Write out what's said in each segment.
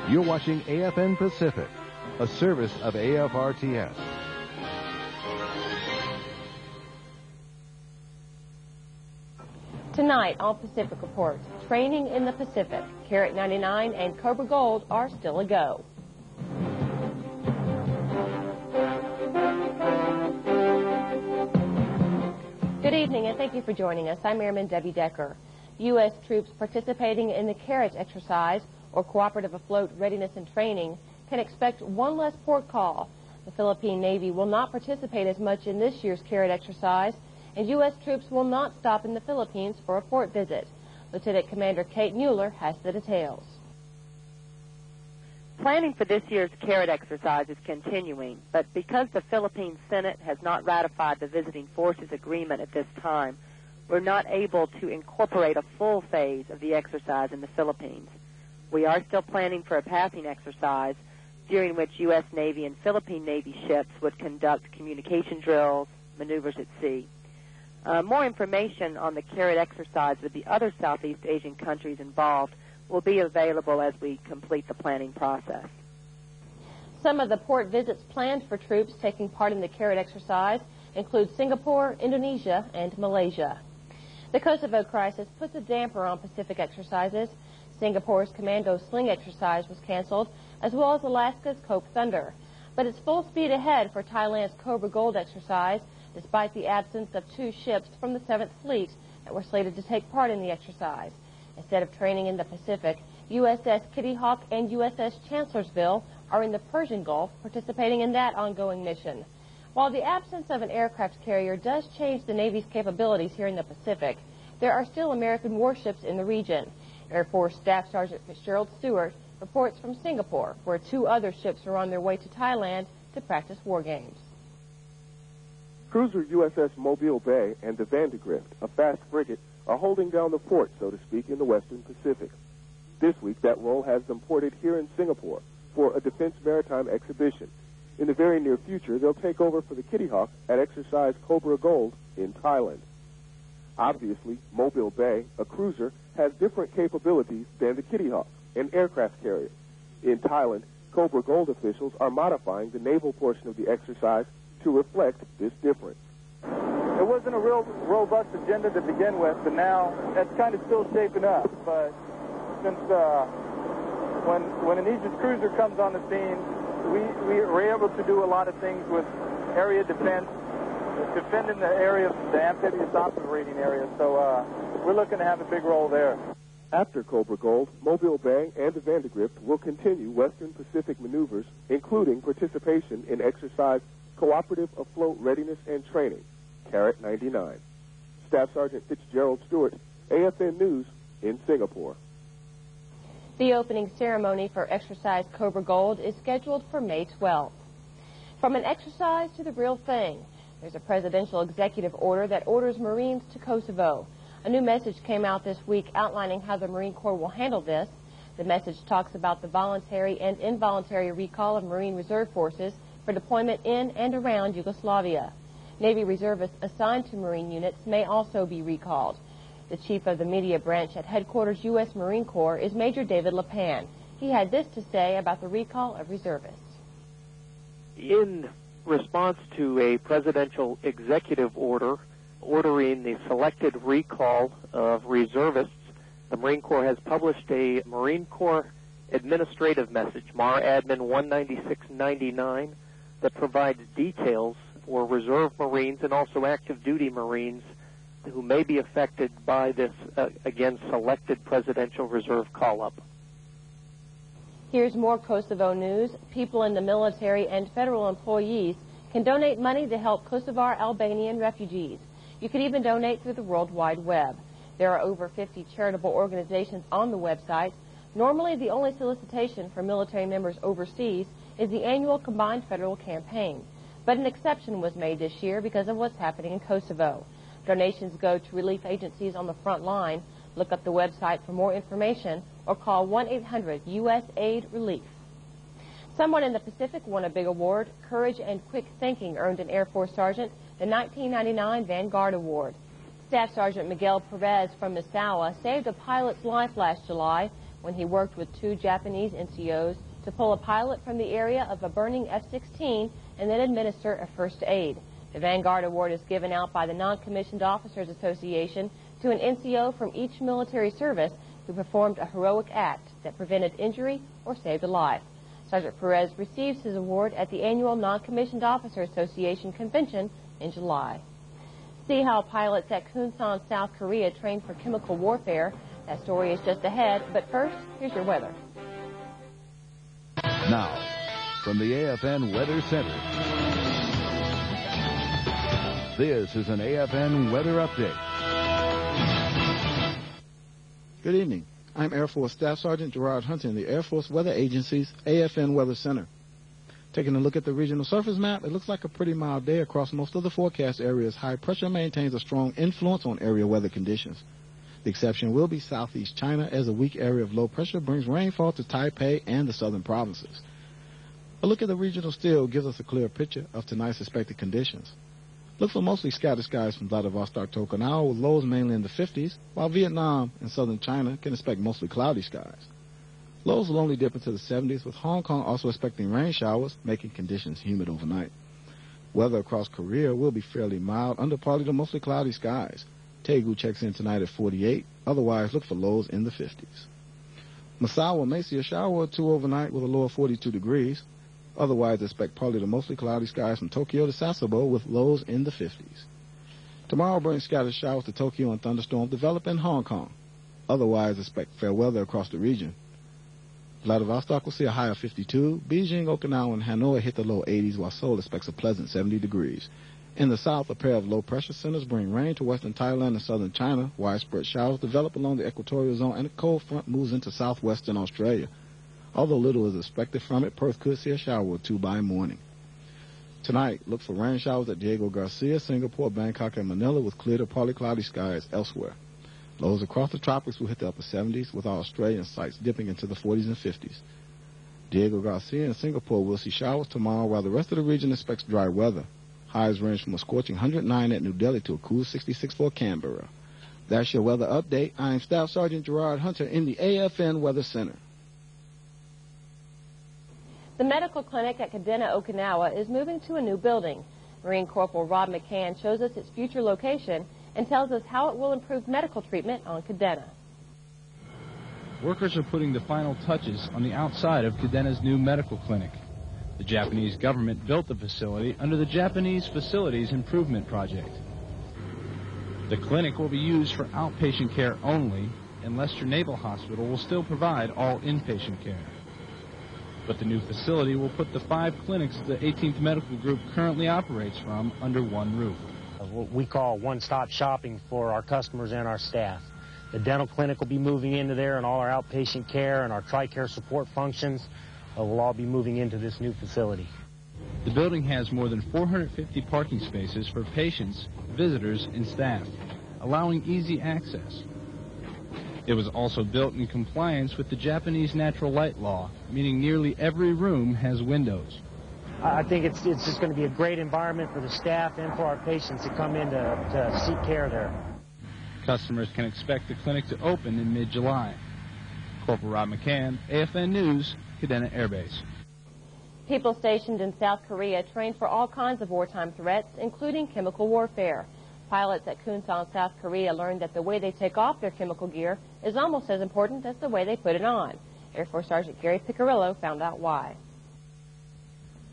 You're watching AFN Pacific, a service of AFRTS. Tonight on Pacific Report, training in the Pacific. Carrot 99 and Cobra Gold are still a go. Good evening and thank you for joining us. I'm Airman Debbie Decker. U.S. troops participating in the Carrot exercise, or Cooperative Afloat Readiness and Training, can expect one less port call. The Philippine Navy will not participate as much in this year's Carrot exercise, and U.S. troops will not stop in the Philippines for a port visit. Lieutenant Commander Kate Mueller has the details. Planning for this year's Carrot exercise is continuing, but because the Philippine Senate has not ratified the Visiting Forces Agreement at this time, we're not able to incorporate a full phase of the exercise in the Philippines. We are still planning for a passing exercise during which U.S. Navy and Philippine Navy ships would conduct communication drills, maneuvers at sea. More information on the Carrot exercise with the other Southeast Asian countries involved will be available as we complete the planning process. Some of the port visits planned for troops taking part in the Carrot exercise include Singapore, Indonesia, and Malaysia. The Kosovo crisis puts a damper on Pacific exercises. Singapore's Commando Sling exercise was canceled, as well as Alaska's Cope Thunder. But it's full speed ahead for Thailand's Cobra Gold exercise, despite the absence of two ships from the 7th Fleet that were slated to take part in the exercise. Instead of training in the Pacific, USS Kitty Hawk and USS Chancellorsville are in the Persian Gulf, participating in that ongoing mission. While the absence of an aircraft carrier does change the Navy's capabilities here in the Pacific, there are still American warships in the region. Air Force Staff Sergeant Fitzgerald Stewart reports from Singapore, where two other ships are on their way to Thailand to practice war games. Cruiser USS Mobile Bay and the Vandergrift, a fast frigate, are holding down the fort, so to speak, in the Western Pacific. This week, that role has them ported here in Singapore for a Defense Maritime exhibition. In the very near future, they'll take over for the Kitty Hawk at Exercise Cobra Gold in Thailand. Obviously, Mobile Bay, a cruiser, has different capabilities than the Kitty Hawk, an aircraft carrier. In Thailand, Cobra Gold officials are modifying the naval portion of the exercise to reflect this difference. It wasn't a real robust agenda to begin with, but now that's kind of still shaping up. But since when an Aegis cruiser comes on the scene, we were able to do a lot of things with area defense, defending the area, the amphibious operating area. So we're looking to have a big role there. After Cobra Gold, Mobile Bay and the Vandergrift will continue Western Pacific maneuvers, including participation in exercise Cooperative Afloat Readiness and Training, Carrot 99. Staff Sergeant Fitzgerald Stewart, AFN News in Singapore. The opening ceremony for Exercise Cobra Gold is scheduled for May 12th. From an exercise to the real thing, there's a presidential executive order that orders Marines to Kosovo. A new message came out this week outlining how the Marine Corps will handle this. The message talks about the voluntary and involuntary recall of Marine Reserve forces for deployment in and around Yugoslavia. Navy reservists assigned to Marine units may also be recalled. The chief of the media branch at Headquarters U.S. Marine Corps is Major David LePan. He had this to say about the recall of reservists. In response to a presidential executive order ordering the selected recall of reservists, the Marine Corps has published a Marine Corps administrative message, MAR Admin 19699, that provides details for reserve Marines and also active duty Marines who may be affected by this, again, selected presidential reserve call-up. Here's more Kosovo news. People in the military and federal employees can donate money to help Kosovar Albanian refugees. You can even donate through the World Wide Web. There are over 50 charitable organizations on the website. Normally, the only solicitation for military members overseas is the annual combined federal campaign. But an exception was made this year because of what's happening in Kosovo. Donations go to relief agencies on the front line. Look up the website for more information or call 1-800-US-AID-RELIEF. Someone in the Pacific won a big award. Courage and quick thinking earned an Air Force Sergeant the 1999 Vanguard Award. Staff Sergeant Miguel Perez from Misawa saved a pilot's life last July when he worked with 2 Japanese NCOs to pull a pilot from the area of a burning F-16 and then administer a first aid. The Vanguard Award is given out by the Non-Commissioned Officers Association to an NCO from each military service who performed a heroic act that prevented injury or saved a life. Sergeant Perez receives his award at the annual Non-Commissioned Officer Association convention in July. See how pilots at Kunsan, South Korea train for chemical warfare. That story is just ahead, but first, here's your weather. Now, from the AFN Weather Center, this is an AFN Weather Update. Good evening. I'm Air Force Staff Sergeant Gerard Hunter in the Air Force Weather Agency's AFN Weather Center. Taking a look at the regional surface map, it looks like a pretty mild day across most of the forecast areas. High pressure maintains a strong influence on area weather conditions. The exception will be southeast China, as a weak area of low pressure brings rainfall to Taipei and the southern provinces. A look at the regional still gives us a clear picture of tonight's expected conditions. Look for mostly scattered skies from Vladivostok to Okinawa, with lows mainly in the 50s, while Vietnam and southern China can expect mostly cloudy skies. Lows will only dip into the 70s, with Hong Kong also expecting rain showers, making conditions humid overnight. Weather across Korea will be fairly mild under partly to mostly cloudy skies. Daegu checks in tonight at 48. Otherwise, look for lows in the 50s. Misawa may see a shower or 2 overnight with a low of 42 degrees. Otherwise, expect partly to mostly cloudy skies from Tokyo to Sasebo with lows in the 50s. Tomorrow brings scattered showers to Tokyo and thunderstorms develop in Hong Kong. Otherwise, expect fair weather across the region. Vladivostok will see a high of 52. Beijing, Okinawa, and Hanoi hit the low 80s, while Seoul expects a pleasant 70 degrees. In the south, a pair of low-pressure centers bring rain to western Thailand and southern China. Widespread showers develop along the equatorial zone, and a cold front moves into southwestern Australia. Although little is expected from it, Perth could see a shower or 2 by morning. Tonight, look for rain showers at Diego Garcia, Singapore, Bangkok, and Manila, with clear to partly cloudy skies elsewhere. Lows across the tropics will hit the upper 70s, with our Australian sites dipping into the 40s and 50s. Diego Garcia and Singapore will see showers tomorrow, while the rest of the region expects dry weather. Highs range from a scorching 109 at New Delhi to a cool 66 for Canberra. That's your weather update. I'm Staff Sergeant Gerard Hunter in the AFN Weather Center. The medical clinic at Kadena, Okinawa is moving to a new building. Marine Corporal Rob McCann shows us its future location and tells us how it will improve medical treatment on Kadena. Workers are putting the final touches on the outside of Kadena's new medical clinic. The Japanese government built the facility under the Japanese Facilities Improvement Project. The clinic will be used for outpatient care only, and Leicester Naval Hospital will still provide all inpatient care. But the new facility will put the 5 clinics the 18th Medical Group currently operates from under one roof. What we call one-stop shopping for our customers and our staff. The dental clinic will be moving into there, and all our outpatient care and our TRICARE support functions will all be moving into this new facility. The building has more than 450 parking spaces for patients, visitors, and staff, allowing easy access. It was also built in compliance with the Japanese natural light law, meaning nearly every room has windows. I think it's just going to be a great environment for the staff and for our patients to come in to seek care there. Customers can expect the clinic to open in mid-July. Corporal Rob McCann, AFN News, Kadena Air Base. People stationed in South Korea train for all kinds of wartime threats, including chemical warfare. Pilots at Kunsan, South Korea learned that the way they take off their chemical gear is almost as important as the way they put it on. Air Force Sergeant Gary Piccirillo found out why.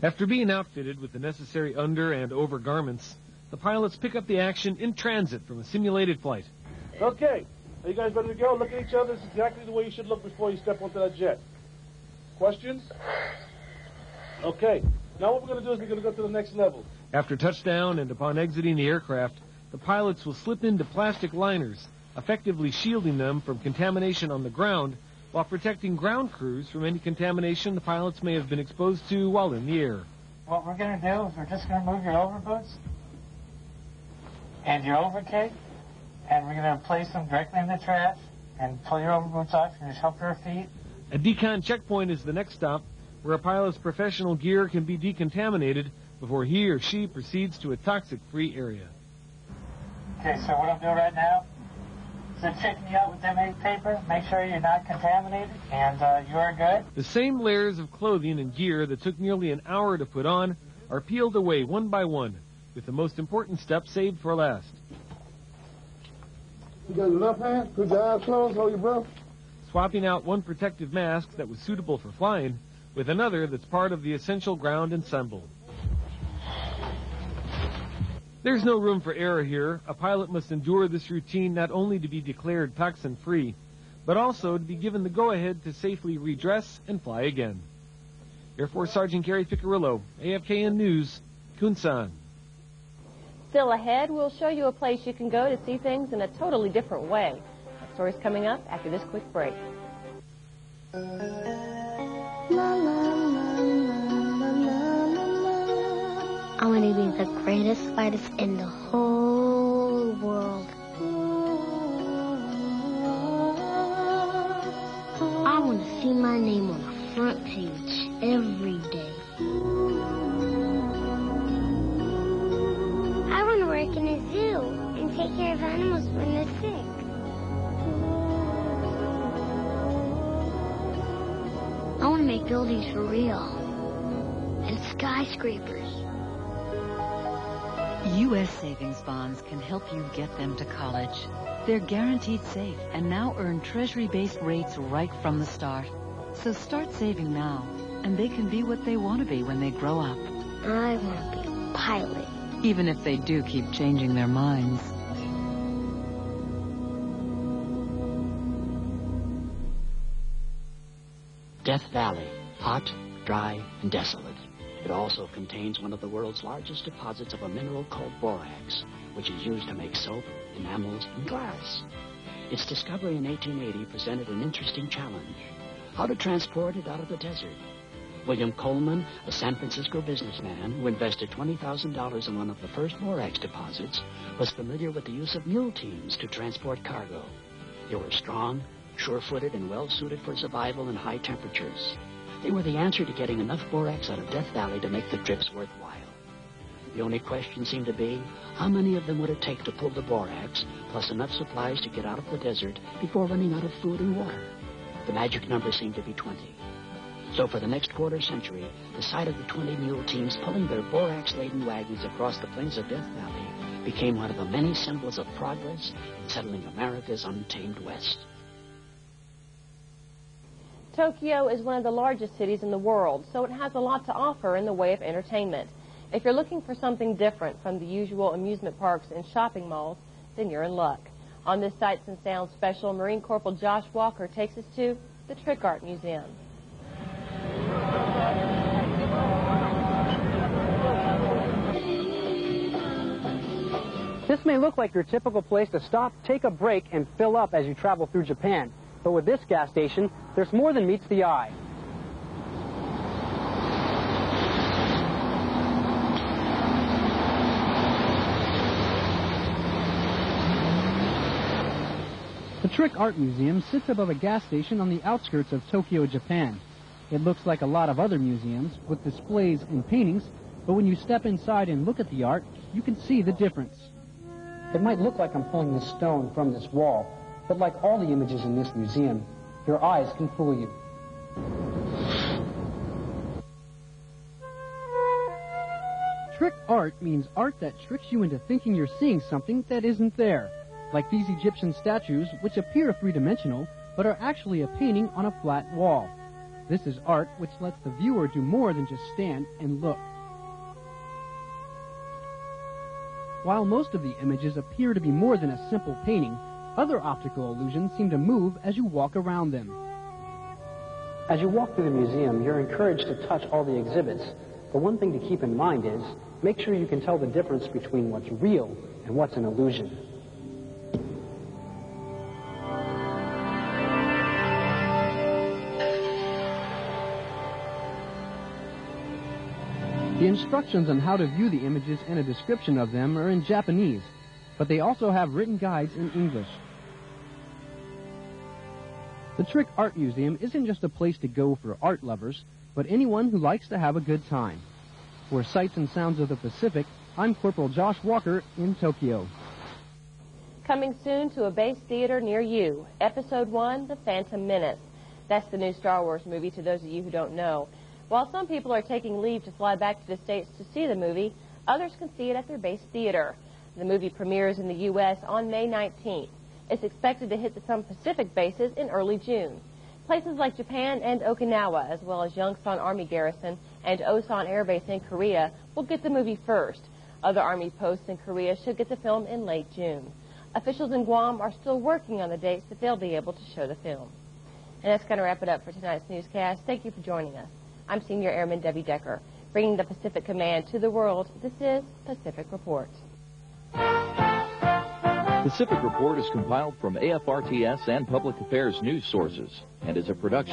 After being outfitted with the necessary under and over garments, the pilots pick up the action in transit from a simulated flight. Okay, are you guys ready to go? Look at each other. It's exactly the way you should look before you step onto that jet. Questions? Okay, now what we're going to do is we're going to go to the next level. After touchdown and upon exiting the aircraft, the pilots will slip into plastic liners, effectively shielding them from contamination on the ground while protecting ground crews from any contamination the pilots may have been exposed to while in the air. What we're going to do is we're just going to move your overboots and your overcape, and we're going to place them directly in the trash and pull your overboots off and just help your feet. A decon checkpoint is the next stop, where a pilot's professional gear can be decontaminated before he or she proceeds to a toxic-free area. Okay, so what I'm doing right now So check me out with them egg paper, make sure you're not contaminated, and you're good. The same layers of clothing and gear that took nearly an hour to put on are peeled away one by one, with the most important step saved for last. You got enough hands? Put your eyes closed, hold your breath. Swapping out one protective mask that was suitable for flying with another that's part of the essential ground ensemble. There's no room for error here. A pilot must endure this routine not only to be declared toxin-free, but also to be given the go-ahead to safely redress and fly again. Air Force Sergeant Gary Picarillo, AFKN News, Kunsan. Still ahead, we'll show you a place you can go to see things in a totally different way. That story's coming up after this quick break. I want to be the greatest fighters in the whole world. I want to see my name on the front page every day. I want to work in a zoo and take care of animals when they're sick. I want to make buildings for real and skyscrapers. U.S. savings bonds can help you get them to college. They're guaranteed safe and now earn Treasury-based rates right from the start. So start saving now, and they can be what they want to be when they grow up. I want to be a pilot. Even if they do keep changing their minds. Death Valley, hot, dry, and desolate. It also contains one of the world's largest deposits of a mineral called borax, which is used to make soap, enamels, and glass. Its discovery in 1880 presented an interesting challenge: how to transport it out of the desert. William Coleman, a San Francisco businessman who invested $20,000 in one of the first borax deposits, was familiar with the use of mule teams to transport cargo. They were strong, sure-footed, and well-suited for survival in high temperatures. They were the answer to getting enough borax out of Death Valley to make the trips worthwhile. The only question seemed to be, how many of them would it take to pull the borax, plus enough supplies to get out of the desert before running out of food and water? The magic number seemed to be 20. So for the next quarter century, the sight of the 20 mule teams pulling their borax-laden wagons across the plains of Death Valley became one of the many symbols of progress in settling America's untamed West. Tokyo is one of the largest cities in the world, so it has a lot to offer in the way of entertainment. If you're looking for something different from the usual amusement parks and shopping malls, then you're in luck. On this Sights and Sounds special, Marine Corporal Josh Walker takes us to the Trick Art Museum. This may look like your typical place to stop, take a break, and fill up as you travel through Japan. But with this gas station, there's more than meets the eye. The Trick Art Museum sits above a gas station on the outskirts of Tokyo, Japan. It looks like a lot of other museums, with displays and paintings, but when you step inside and look at the art, you can see the difference. It might look like I'm pulling this stone from this wall, but like all the images in this museum, your eyes can fool you. Trick art means art that tricks you into thinking you're seeing something that isn't there. Like these Egyptian statues, which appear three-dimensional, but are actually a painting on a flat wall. This is art which lets the viewer do more than just stand and look. While most of the images appear to be more than a simple painting, other optical illusions seem to move as you walk around them. As you walk through the museum, you're encouraged to touch all the exhibits. But one thing to keep in mind is, make sure you can tell the difference between what's real and what's an illusion. The instructions on how to view the images and a description of them are in Japanese, but they also have written guides in English. The Trick Art Museum isn't just a place to go for art lovers, but anyone who likes to have a good time. For Sights and Sounds of the Pacific, I'm Corporal Josh Walker in Tokyo. Coming soon to a base theater near you, Episode 1, The Phantom Menace. That's the new Star Wars movie to those of you who don't know. While some people are taking leave to fly back to the States to see the movie, others can see it at their base theater. The movie premieres in the U.S. on May 19th. It's expected to hit some Pacific bases in early June. Places like Japan and Okinawa, as well as Yongsan Army Garrison and Osan Air Base in Korea, will get the movie first. Other Army posts in Korea should get the film in late June. Officials in Guam are still working on the dates that they'll be able to show the film. And that's going to wrap it up for tonight's newscast. Thank you for joining us. I'm Senior Airman Debbie Decker, bringing the Pacific Command to the world. This is Pacific Report. Pacific Report is compiled from AFRTS and Public Affairs news sources and is a production